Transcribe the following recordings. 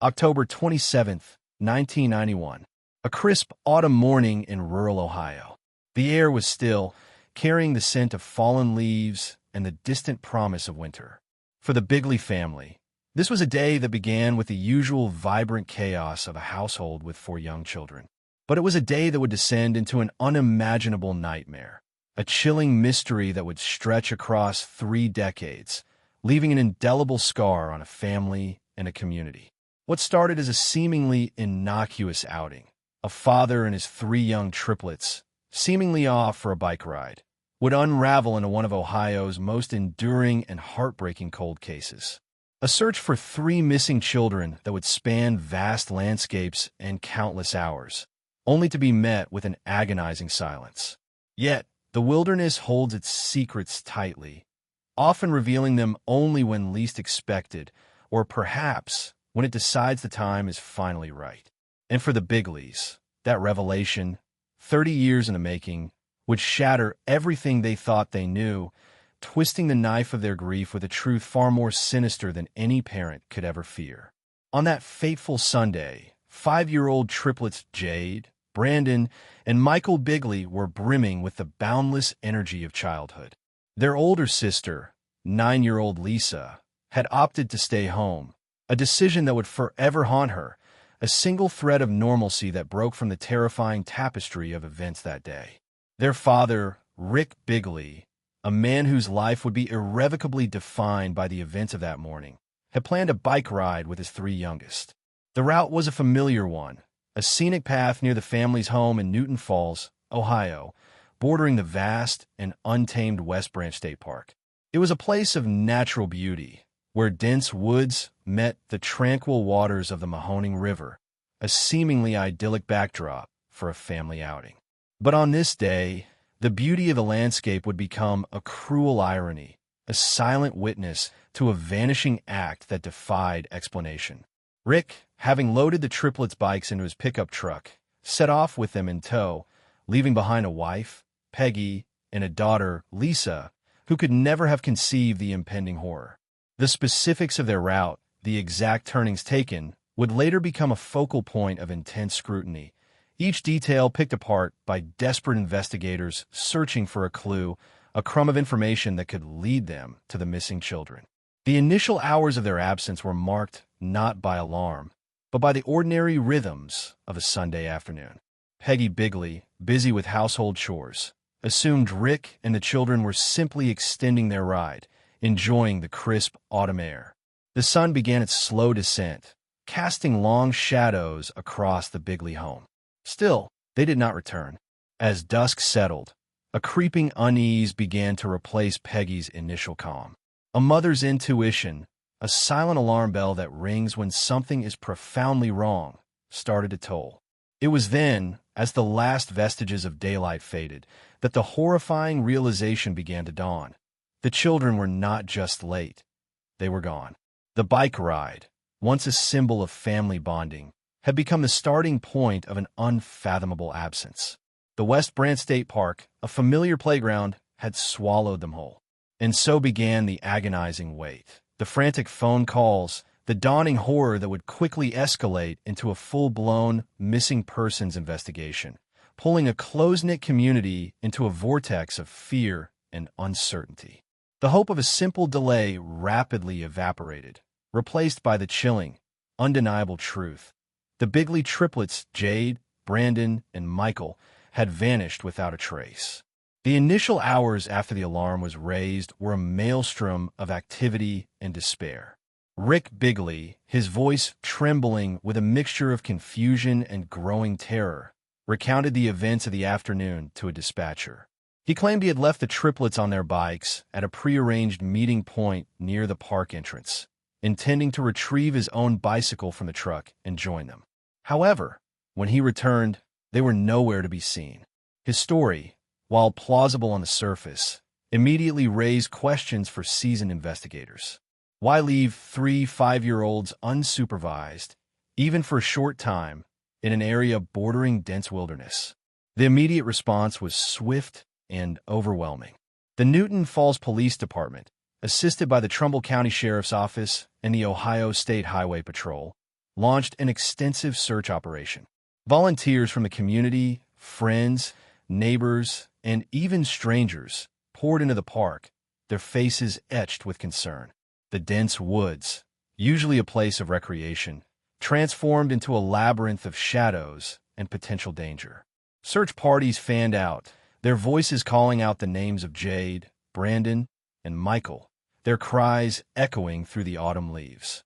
October 27th, 1991. A crisp autumn morning in rural Ohio. The air was still, carrying the scent of fallen leaves and the distant promise of winter. For the Bigley family, this was a day that began with the usual vibrant chaos of a household with 4 young children. But it was a day that would descend into an unimaginable nightmare, a chilling mystery that would stretch across 3 decades, leaving an indelible scar on a family and a community. What started as a seemingly innocuous outing, a father and his 3 young triplets, seemingly off for a bike ride, would unravel into one of Ohio's most enduring and heartbreaking cold cases. A search for 3 missing children that would span vast landscapes and countless hours, only to be met with an agonizing silence. Yet, the wilderness holds its secrets tightly, often revealing them only when least expected, or perhaps when it decides the time is finally right. And for the Bigleys, that revelation, 30 years in the making, would shatter everything they thought they knew, twisting the knife of their grief with a truth far more sinister than any parent could ever fear. On that fateful Sunday, 5-year-old triplets Jade, Brandon, and Michael Bigley were brimming with the boundless energy of childhood. Their older sister, 9-year-old Lisa, had opted to stay home, a decision that would forever haunt her, a single thread of normalcy that broke from the terrifying tapestry of events that day. Their father, Rick Bigley, a man whose life would be irrevocably defined by the events of that morning, had planned a bike ride with his 3 youngest. The route was a familiar one, a scenic path near the family's home in Newton Falls, Ohio, bordering the vast and untamed West Branch State Park. It was a place of natural beauty, where dense woods met the tranquil waters of the Mahoning River, a seemingly idyllic backdrop for a family outing. But on this day, the beauty of the landscape would become a cruel irony, a silent witness to a vanishing act that defied explanation. Rick, having loaded the triplets' bikes into his pickup truck, set off with them in tow, leaving behind a wife, Peggy, and a daughter, Lisa, who could never have conceived the impending horror. The specifics of their route, the exact turnings taken, would later become a focal point of intense scrutiny, each detail picked apart by desperate investigators searching for a clue, a crumb of information that could lead them to the missing children. The initial hours of their absence were marked not by alarm, but by the ordinary rhythms of a Sunday afternoon. Peggy Bigley, busy with household chores, assumed Rick and the children were simply extending their ride, enjoying the crisp autumn air. The sun began its slow descent, casting long shadows across the Bigley home. Still, they did not return. As dusk settled, a creeping unease began to replace Peggy's initial calm. A mother's intuition, a silent alarm bell that rings when something is profoundly wrong, started to toll. It was then, as the last vestiges of daylight faded, that the horrifying realization began to dawn. The children were not just late. They were gone. The bike ride, once a symbol of family bonding, had become the starting point of an unfathomable absence. The West Branch State Park, a familiar playground, had swallowed them whole. And so began the agonizing wait. The frantic phone calls, the dawning horror that would quickly escalate into a full-blown missing persons investigation, pulling a close-knit community into a vortex of fear and uncertainty. The hope of a simple delay rapidly evaporated, replaced by the chilling, undeniable truth. The Bigley triplets, Jade, Brandon, and Michael, had vanished without a trace. The initial hours after the alarm was raised were a maelstrom of activity and despair. Rick Bigley, his voice trembling with a mixture of confusion and growing terror, recounted the events of the afternoon to a dispatcher. He claimed he had left the triplets on their bikes at a prearranged meeting point near the park entrance, intending to retrieve his own bicycle from the truck and join them. However, when he returned, they were nowhere to be seen. His story, while plausible on the surface, immediately raised questions for seasoned investigators. Why leave 3 5-year-olds unsupervised, even for a short time, in an area bordering dense wilderness? The immediate response was swift and overwhelming. The Newton Falls Police Department, assisted by the Trumbull County Sheriff's Office and the Ohio State Highway Patrol, launched an extensive search operation. Volunteers from the community, friends, neighbors, and even strangers poured into the park, their faces etched with concern. The dense woods, usually a place of recreation, transformed into a labyrinth of shadows and potential danger. Search parties fanned out, their voices calling out the names of Jade, Brandon, and Michael, their cries echoing through the autumn leaves.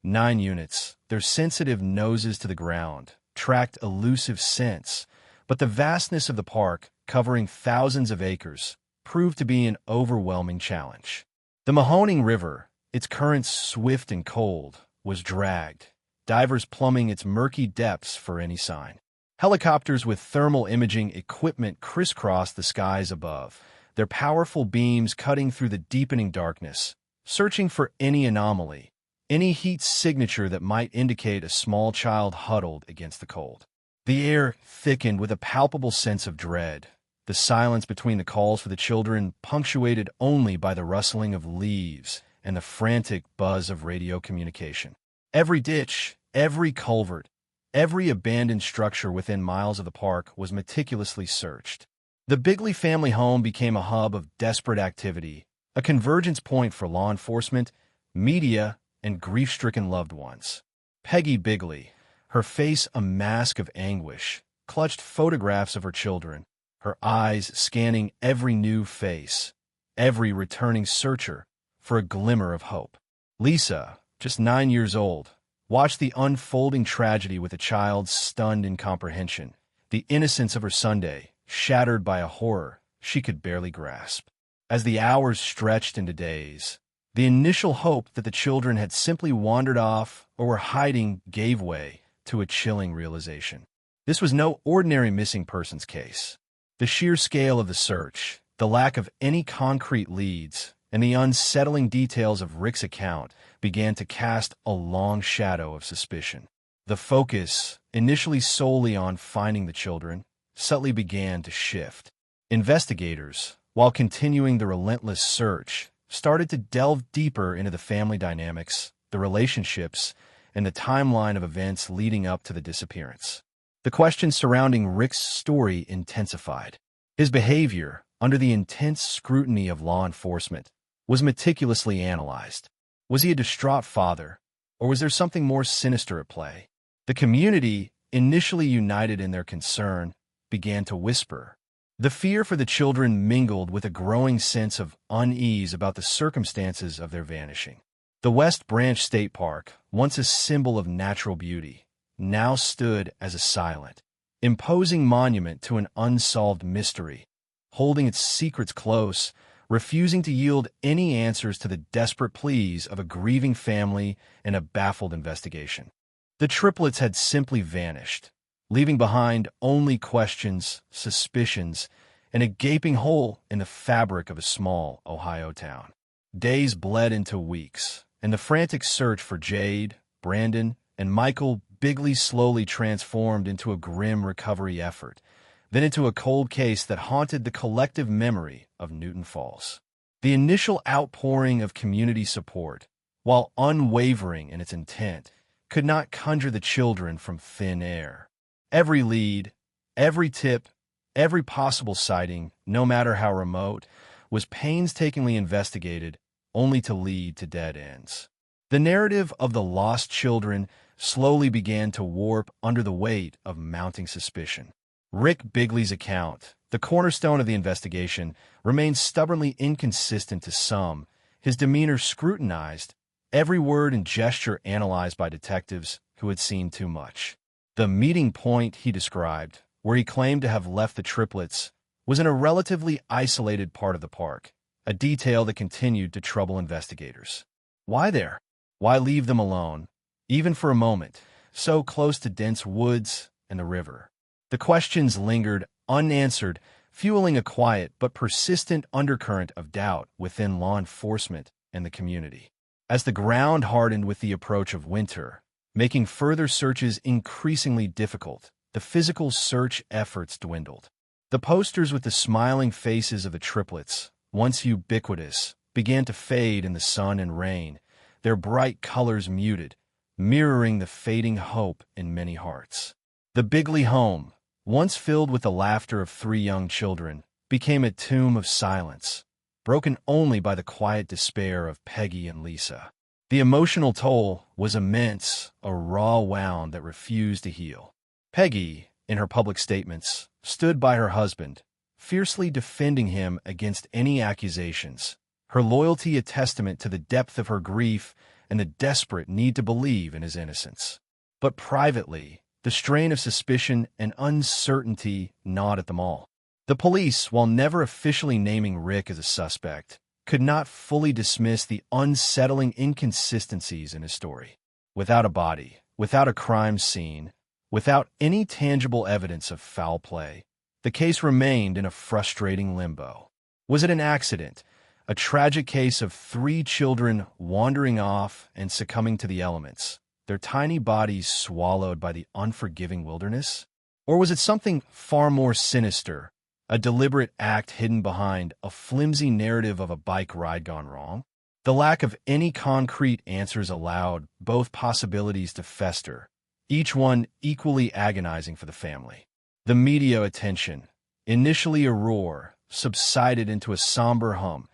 9 units, their sensitive noses to the ground, tracked elusive scents, but the vastness of the park, covering thousands of acres, proved to be an overwhelming challenge. The Mahoning River, its currents swift and cold, was dragged, divers plumbing its murky depths for any sign. Helicopters with thermal imaging equipment crisscrossed the skies above, their powerful beams cutting through the deepening darkness, searching for any anomaly, any heat signature that might indicate a small child huddled against the cold. The air thickened with a palpable sense of dread, the silence between the calls for the children punctuated only by the rustling of leaves and the frantic buzz of radio communication. Every ditch, every culvert, every abandoned structure within miles of the park was meticulously searched. The Bigley family home became a hub of desperate activity, a convergence point for law enforcement, media, and grief-stricken loved ones. Peggy Bigley, her face a mask of anguish, clutched photographs of her children, her eyes scanning every new face, every returning searcher for a glimmer of hope. Lisa, just 9 years old, watched the unfolding tragedy with a child's stunned incomprehension, the innocence of her Sunday shattered by a horror she could barely grasp. As the hours stretched into days, the initial hope that the children had simply wandered off or were hiding gave way to a chilling realization. This was no ordinary missing persons case. The sheer scale of the search, the lack of any concrete leads, and the unsettling details of Rick's account began to cast a long shadow of suspicion. The focus, initially solely on finding the children, subtly began to shift. Investigators, while continuing the relentless search, started to delve deeper into the family dynamics, the relationships, and the timeline of events leading up to the disappearance. The questions surrounding Rick's story intensified. His behavior, under the intense scrutiny of law enforcement, was meticulously analyzed. Was he a distraught father, or was there something more sinister at play? The community, initially united in their concern, began to whisper. The fear for the children mingled with a growing sense of unease about the circumstances of their vanishing. The West Branch State Park, once a symbol of natural beauty, now stood as a silent, imposing monument to an unsolved mystery, holding its secrets close, refusing to yield any answers to the desperate pleas of a grieving family and a baffled investigation. The triplets had simply vanished, leaving behind only questions, suspicions, and a gaping hole in the fabric of a small Ohio town. Days bled into weeks, and the frantic search for Jade, Brandon, and Michael Bigley slowly transformed into a grim recovery effort, then into a cold case that haunted the collective memory of Newton Falls. The initial outpouring of community support, while unwavering in its intent, could not conjure the children from thin air. Every lead, every tip, every possible sighting, no matter how remote, was painstakingly investigated, only to lead to dead ends. The narrative of the lost children slowly began to warp under the weight of mounting suspicion. Rick Bigley's account, the cornerstone of the investigation, remained stubbornly inconsistent to some, his demeanor scrutinized, every word and gesture analyzed by detectives who had seen too much. The meeting point he described, where he claimed to have left the triplets, was in a relatively isolated part of the park, a detail that continued to trouble investigators. Why there? Why leave them alone, even for a moment, so close to dense woods and the river? The questions lingered unanswered, fueling a quiet but persistent undercurrent of doubt within law enforcement and the community. As the ground hardened with the approach of winter, making further searches increasingly difficult, the physical search efforts dwindled. The posters with the smiling faces of the triplets, once ubiquitous, began to fade in the sun and rain, their bright colors muted, mirroring the fading hope in many hearts. The Bigley home, once filled with the laughter of three young children, became a tomb of silence, broken only by the quiet despair of Peggy and Lisa. The emotional toll was immense, a raw wound that refused to heal. Peggy, in her public statements, stood by her husband, fiercely defending him against any accusations, her loyalty a testament to the depth of her grief and the desperate need to believe in his innocence. But privately, the strain of suspicion and uncertainty gnawed at them all. The police, while never officially naming Rick as a suspect, could not fully dismiss the unsettling inconsistencies in his story. Without a body, without a crime scene, without any tangible evidence of foul play, the case remained in a frustrating limbo. Was it an accident, a tragic case of three children wandering off and succumbing to the elements, their tiny bodies swallowed by the unforgiving wilderness? Or was it something far more sinister, a deliberate act hidden behind a flimsy narrative of a bike ride gone wrong? The lack of any concrete answers allowed both possibilities to fester, each one equally agonizing for the family. The media attention, initially a roar, subsided into a somber hum,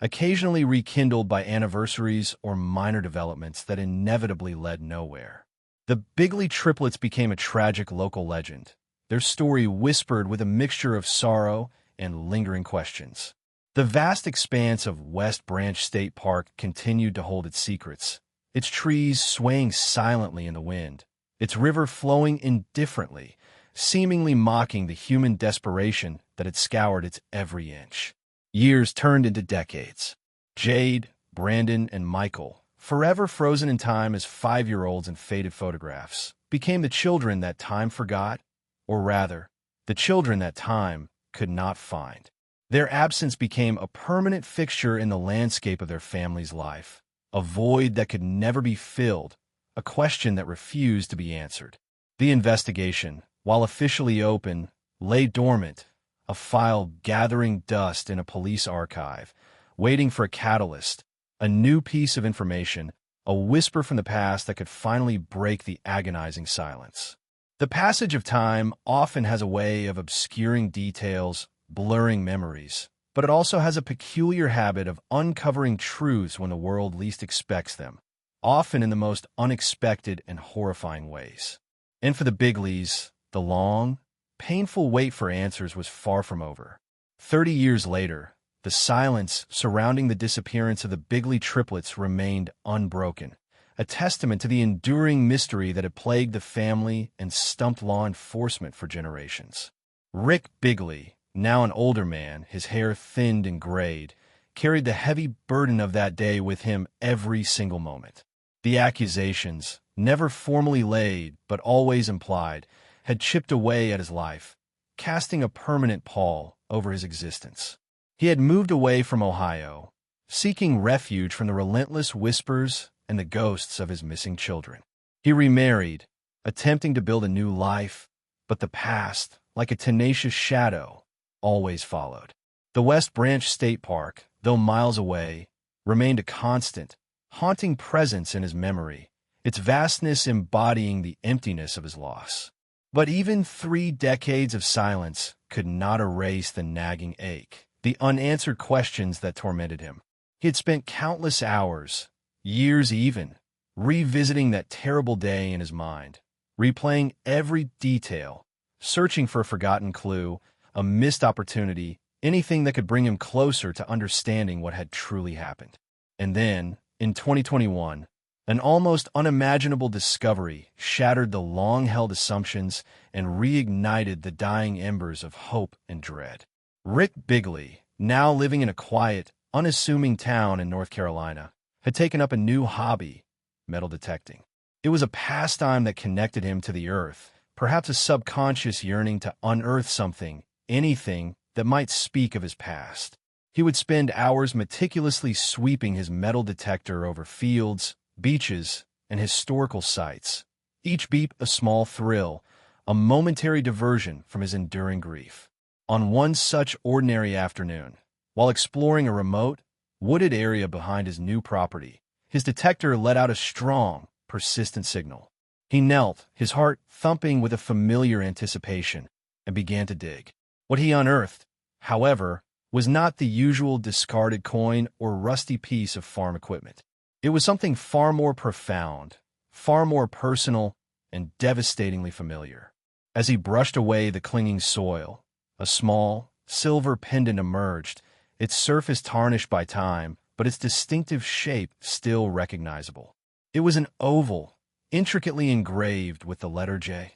occasionally rekindled by anniversaries or minor developments that inevitably led nowhere. The Bigley triplets became a tragic local legend, their story whispered with a mixture of sorrow and lingering questions. The vast expanse of West Branch State Park continued to hold its secrets, its trees swaying silently in the wind, its river flowing indifferently, seemingly mocking the human desperation that had scoured its every inch. Years turned into decades. Jade, Brandon, and Michael, forever frozen in time as 5-year-olds in faded photographs, became the children that time forgot, or rather, the children that time could not find. Their absence became a permanent fixture in the landscape of their family's life, a void that could never be filled, a question that refused to be answered. The investigation, while officially open, lay dormant, a file gathering dust in a police archive, waiting for a catalyst, a new piece of information, a whisper from the past that could finally break the agonizing silence. The passage of time often has a way of obscuring details, blurring memories, but it also has a peculiar habit of uncovering truths when the world least expects them, often in the most unexpected and horrifying ways. And for the Bigleys, the long, painful wait for answers was far from over. 30 years later, the silence surrounding the disappearance of the Bigley triplets remained unbroken, a testament to the enduring mystery that had plagued the family and stumped law enforcement for generations. Rick Bigley, now an older man, his hair thinned and grayed, carried the heavy burden of that day with him every single moment. The accusations, never formally laid but always implied, had chipped away at his life, casting a permanent pall over his existence. He had moved away from Ohio, seeking refuge from the relentless whispers and the ghosts of his missing children. He remarried, attempting to build a new life, but the past, like a tenacious shadow, always followed. The West Branch State Park, though miles away, remained a constant, haunting presence in his memory, its vastness embodying the emptiness of his loss. But even 3 decades of silence could not erase the nagging ache, the unanswered questions that tormented him. He had spent countless hours, years even, revisiting that terrible day in his mind, replaying every detail, searching for a forgotten clue, a missed opportunity, anything that could bring him closer to understanding what had truly happened. And then, in 2021, an almost unimaginable discovery shattered the long-held assumptions and reignited the dying embers of hope and dread. Rick Bigley, now living in a quiet, unassuming town in North Carolina, had taken up a new hobby, metal detecting. It was a pastime that connected him to the earth, perhaps a subconscious yearning to unearth something, anything that might speak of his past. He would spend hours meticulously sweeping his metal detector over fields, beaches, and historical sites, each beep a small thrill, a momentary diversion from his enduring grief. On one such ordinary afternoon, while exploring a remote, wooded area behind his new property, his detector let out a strong, persistent signal. He knelt, his heart thumping with a familiar anticipation, and began to dig. What he unearthed, however, was not the usual discarded coin or rusty piece of farm equipment. It was something far more profound, far more personal, and devastatingly familiar. As he brushed away the clinging soil, a small, silver pendant emerged, its surface tarnished by time, but its distinctive shape still recognizable. It was an oval, intricately engraved with the letter J.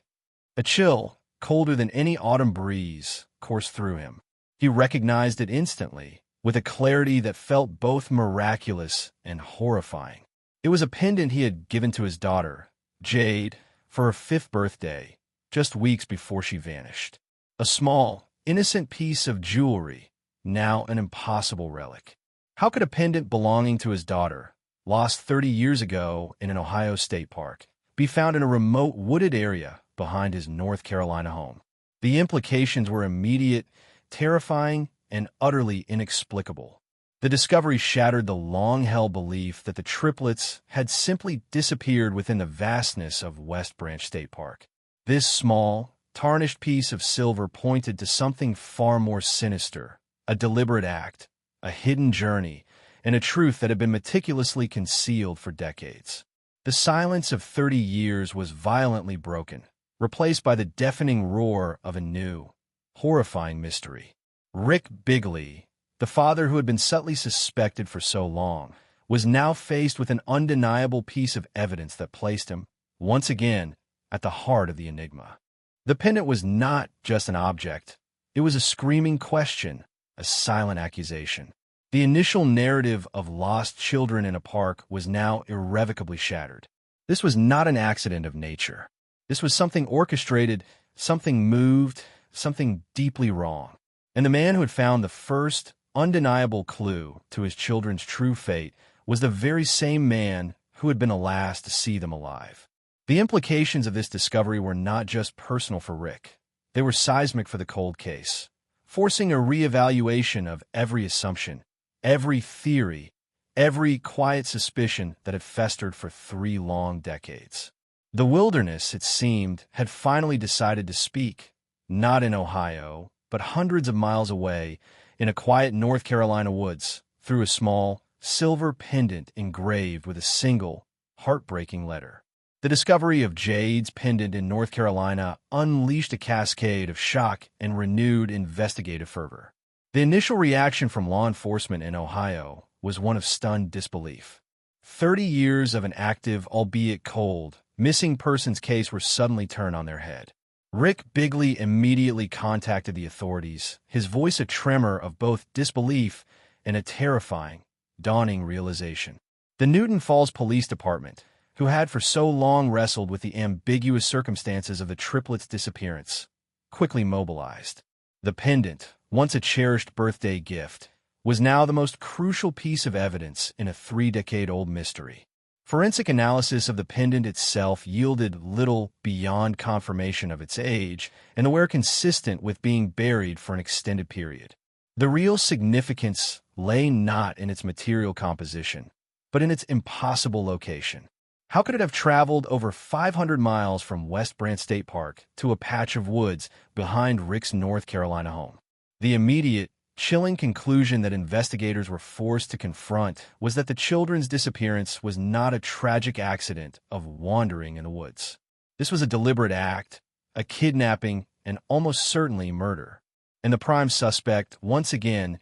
A chill, colder than any autumn breeze, coursed through him. He recognized it instantly, with a clarity that felt both miraculous and horrifying. It was a pendant he had given to his daughter, Jade, for her 5th birthday, just weeks before she vanished. A small, innocent piece of jewelry, now an impossible relic. How could a pendant belonging to his daughter, lost 30 years ago in an Ohio state park, be found in a remote wooded area behind his North Carolina home? The implications were immediate, terrifying, and utterly inexplicable. The discovery shattered the long-held belief that the triplets had simply disappeared within the vastness of West Branch State Park. This small, tarnished piece of silver pointed to something far more sinister, a deliberate act, a hidden journey, and a truth that had been meticulously concealed for decades. The silence of 30 years was violently broken, replaced by the deafening roar of a new, horrifying mystery. Rick Bigley, the father who had been subtly suspected for so long, was now faced with an undeniable piece of evidence that placed him, once again, at the heart of the enigma. The pendant was not just an object. It was a screaming question, a silent accusation. The initial narrative of lost children in a park was now irrevocably shattered. This was not an accident of nature. This was something orchestrated, something moved, something deeply wrong. And the man who had found the first, undeniable clue to his children's true fate was the very same man who had been the last to see them alive. The implications of this discovery were not just personal for Rick. They were seismic for the cold case, forcing a reevaluation of every assumption, every theory, every quiet suspicion that had festered for 3 long decades. The wilderness, it seemed, had finally decided to speak, not in Ohio, but hundreds of miles away, in a quiet North Carolina woods, through a small, silver pendant engraved with a single, heartbreaking letter. The discovery of Jade's pendant in North Carolina unleashed a cascade of shock and renewed investigative fervor. The initial reaction from law enforcement in Ohio was one of stunned disbelief. 30 years of an active, albeit cold, missing persons case were suddenly turned on their head. Rick Bigley immediately contacted the authorities, his voice a tremor of both disbelief and a terrifying, dawning realization. The Newton Falls Police Department, who had for so long wrestled with the ambiguous circumstances of the triplets' disappearance, quickly mobilized. The pendant, once a cherished birthday gift, was now the most crucial piece of evidence in a 3-decade-old mystery. Forensic analysis of the pendant itself yielded little beyond confirmation of its age, and the wear consistent with being buried for an extended period. The real significance lay not in its material composition, but in its impossible location. How could it have traveled over 500 miles from West Branch State Park to a patch of woods behind Rick's North Carolina home? The immediate, chilling conclusion that investigators were forced to confront was that the children's disappearance was not a tragic accident of wandering in the woods. This was a deliberate act, a kidnapping, and almost certainly murder. And the prime suspect, once again,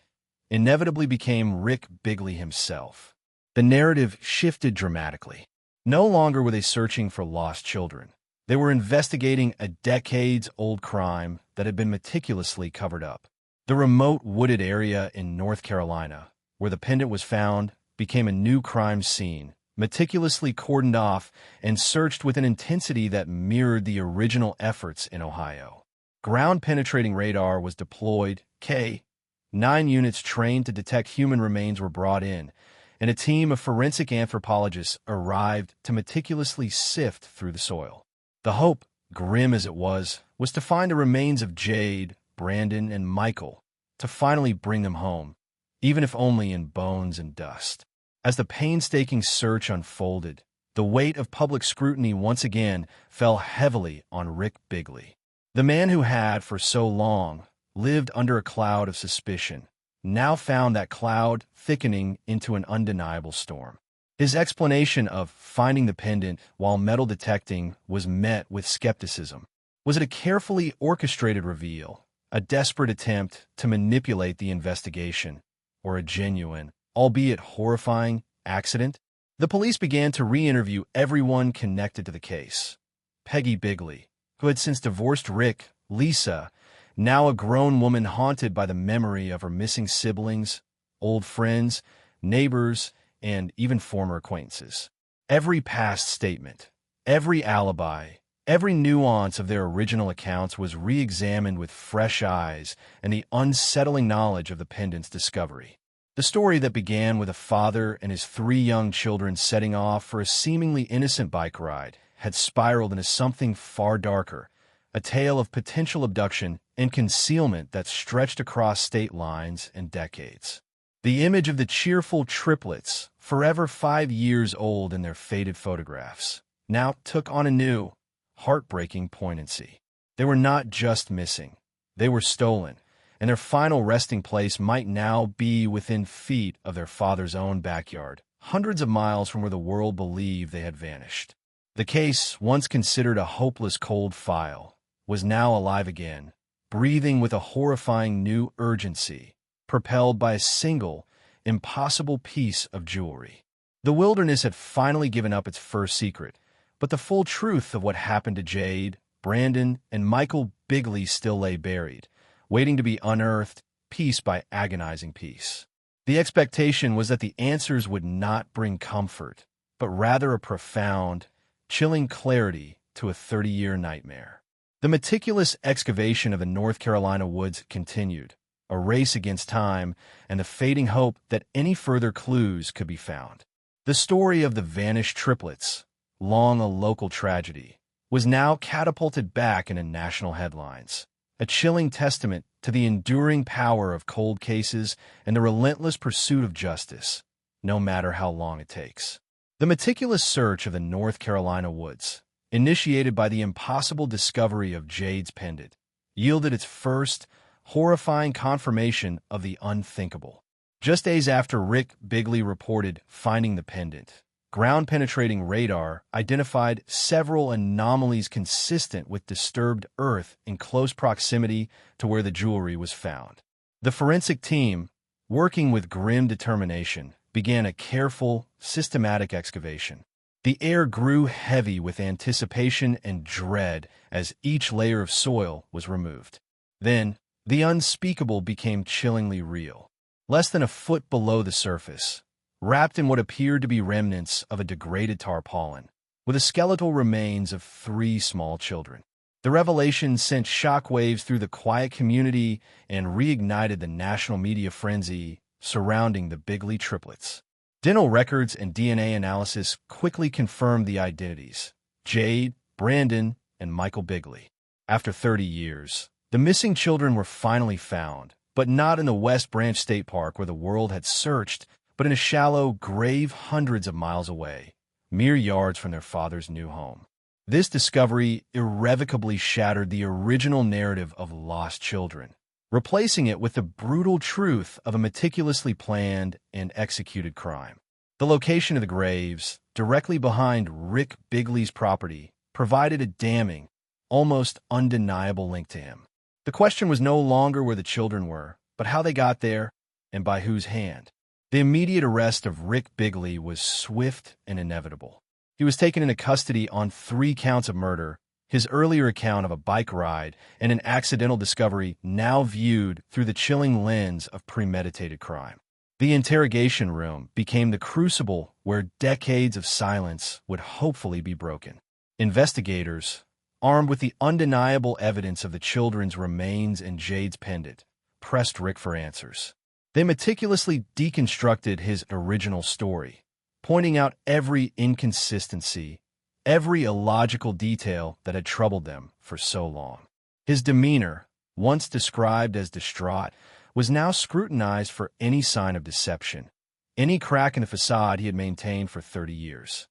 inevitably became Rick Bigley himself. The narrative shifted dramatically. No longer were they searching for lost children. They were investigating a decades-old crime that had been meticulously covered up. The remote wooded area in North Carolina, where the pendant was found, became a new crime scene, meticulously cordoned off and searched with an intensity that mirrored the original efforts in Ohio. Ground-penetrating radar was deployed, 9 units trained to detect human remains were brought in, and a team of forensic anthropologists arrived to meticulously sift through the soil. The hope, grim as it was to find the remains of Jade, Brandon, and Michael, to finally bring them home, even if only in bones and dust. As the painstaking search unfolded, the weight of public scrutiny once again fell heavily on Rick Bigley. The man who had, for so long, lived under a cloud of suspicion, now found that cloud thickening into an undeniable storm. His explanation of finding the pendant while metal detecting was met with skepticism. Was it a carefully orchestrated reveal, a desperate attempt to manipulate the investigation, or a genuine, albeit horrifying, accident? The police began to re-interview everyone connected to the case. Peggy Bigley, who had since divorced Rick, Lisa, now a grown woman haunted by the memory of her missing siblings, old friends, neighbors, and even former acquaintances. Every past statement, every alibi, every nuance of their original accounts was re-examined with fresh eyes and the unsettling knowledge of the pendant's discovery. The story that began with a father and his 3 young children setting off for a seemingly innocent bike ride had spiraled into something far darker, a tale of potential abduction and concealment that stretched across state lines and decades. The image of the cheerful triplets, forever 5 years old in their faded photographs, now took on a new, heartbreaking poignancy. They were not just missing, they were stolen, and their final resting place might now be within feet of their father's own backyard, hundreds of miles from where the world believed they had vanished. The case, once considered a hopeless cold file, was now alive again, breathing with a horrifying new urgency, propelled by a single, impossible piece of jewelry. The wilderness had finally given up its first secret, but the full truth of what happened to Jade, Brandon, and Michael Bigley still lay buried, waiting to be unearthed piece by agonizing piece. The expectation was that the answers would not bring comfort, but rather a profound, chilling clarity to a 30-year nightmare. The meticulous excavation of the North Carolina woods continued, a race against time and the fading hope that any further clues could be found. The story of the vanished triplets, long a local tragedy, was now catapulted back into national headlines, a chilling testament to the enduring power of cold cases and the relentless pursuit of justice, no matter how long it takes. The meticulous search of the North Carolina woods, initiated by the impossible discovery of Jade's pendant, yielded its first, horrifying confirmation of the unthinkable. Just days after Rick Bigley reported finding the pendant, ground-penetrating radar identified several anomalies consistent with disturbed Earth in close proximity to where the jewelry was found. The forensic team, working with grim determination, began a careful, systematic excavation. The air grew heavy with anticipation and dread as each layer of soil was removed. Then, the unspeakable became chillingly real. Less than a foot below the surface, wrapped in what appeared to be remnants of a degraded tarpaulin, were the skeletal remains of 3 small children. The revelation sent shockwaves through the quiet community and reignited the national media frenzy surrounding the Bigley triplets. Dental records and DNA analysis quickly confirmed the identities: Jade, Brandon, and Michael Bigley. After 30 years, the missing children were finally found, but not in the West Branch State Park where the world had searched, but in a shallow grave hundreds of miles away, mere yards from their father's new home. This discovery irrevocably shattered the original narrative of lost children, replacing it with the brutal truth of a meticulously planned and executed crime. The location of the graves, directly behind Rick Bigley's property, provided a damning, almost undeniable link to him. The question was no longer where the children were, but how they got there and by whose hand. The immediate arrest of Rick Bigley was swift and inevitable. He was taken into custody on 3 counts of murder, his earlier account of a bike ride, and an accidental discovery now viewed through the chilling lens of premeditated crime. The interrogation room became the crucible where decades of silence would hopefully be broken. Investigators, armed with the undeniable evidence of the children's remains and Jade's pendant, pressed Rick for answers. They meticulously deconstructed his original story, pointing out every inconsistency, every illogical detail that had troubled them for so long. His demeanor, once described as distraught, was now scrutinized for any sign of deception, any crack in the facade he had maintained for 30 years.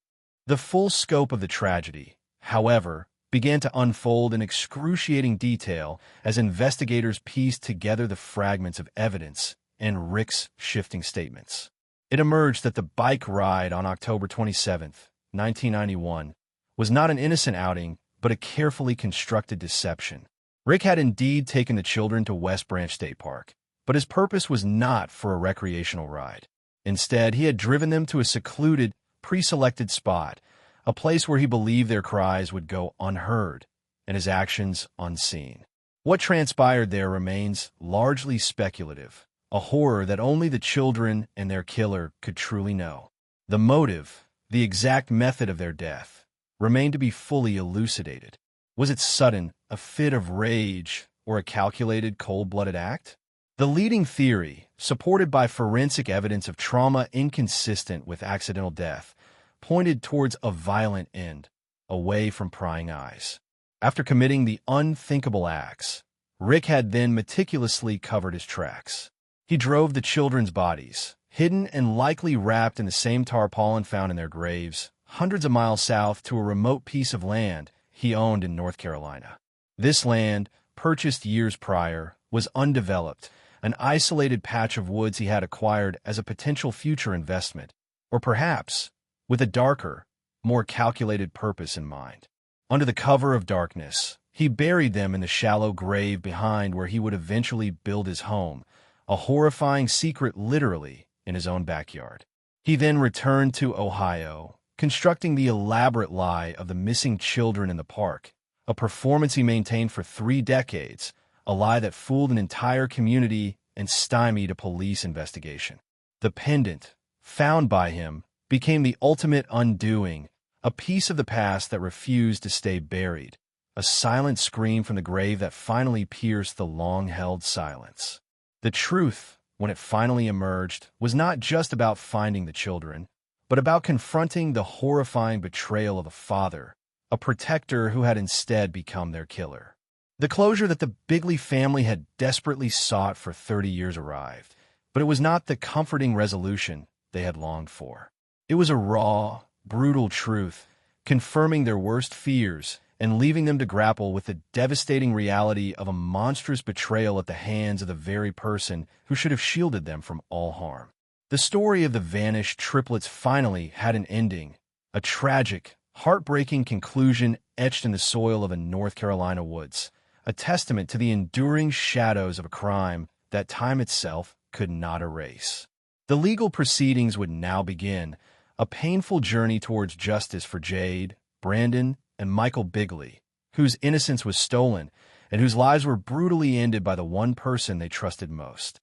The full scope of the tragedy, however, began to unfold in excruciating detail as investigators pieced together the fragments of evidence and Rick's shifting statements. It emerged that the bike ride on October 27, 1991, was not an innocent outing, but a carefully constructed deception. Rick had indeed taken the children to West Branch State Park, but his purpose was not for a recreational ride. Instead, he had driven them to a secluded, pre-selected spot, a place where he believed their cries would go unheard and his actions unseen. What transpired there remains largely speculative, a horror that only the children and their killer could truly know. The motive, the exact method of their death, remained to be fully elucidated. Was it sudden, a fit of rage, or a calculated, cold-blooded act? The leading theory, supported by forensic evidence of trauma inconsistent with accidental death, pointed towards a violent end, away from prying eyes. After committing the unthinkable acts, Rick had then meticulously covered his tracks. He drove the children's bodies, hidden and likely wrapped in the same tarpaulin found in their graves, hundreds of miles south to a remote piece of land he owned in North Carolina. This land, purchased years prior, was undeveloped, an isolated patch of woods he had acquired as a potential future investment, or perhaps with a darker, more calculated purpose in mind. Under the cover of darkness, he buried them in the shallow grave behind where he would eventually build his home, a horrifying secret literally in his own backyard. He then returned to Ohio, constructing the elaborate lie of the missing children in the park, a performance he maintained for 3 decades, a lie that fooled an entire community and stymied a police investigation. The pendant, found by him, became the ultimate undoing, a piece of the past that refused to stay buried, a silent scream from the grave that finally pierced the long-held silence. The truth, when it finally emerged, was not just about finding the children, but about confronting the horrifying betrayal of a father, a protector who had instead become their killer. The closure that the Bigley family had desperately sought for 30 years arrived, but it was not the comforting resolution they had longed for. It was a raw, brutal truth, confirming their worst fears and leaving them to grapple with the devastating reality of a monstrous betrayal at the hands of the very person who should have shielded them from all harm. The story of the vanished triplets finally had an ending, a tragic, heartbreaking conclusion etched in the soil of a North Carolina woods, a testament to the enduring shadows of a crime that time itself could not erase. The legal proceedings would now begin, a painful journey towards justice for Jade, Brandon, and Michael Bigley, whose innocence was stolen and whose lives were brutally ended by the one person they trusted most.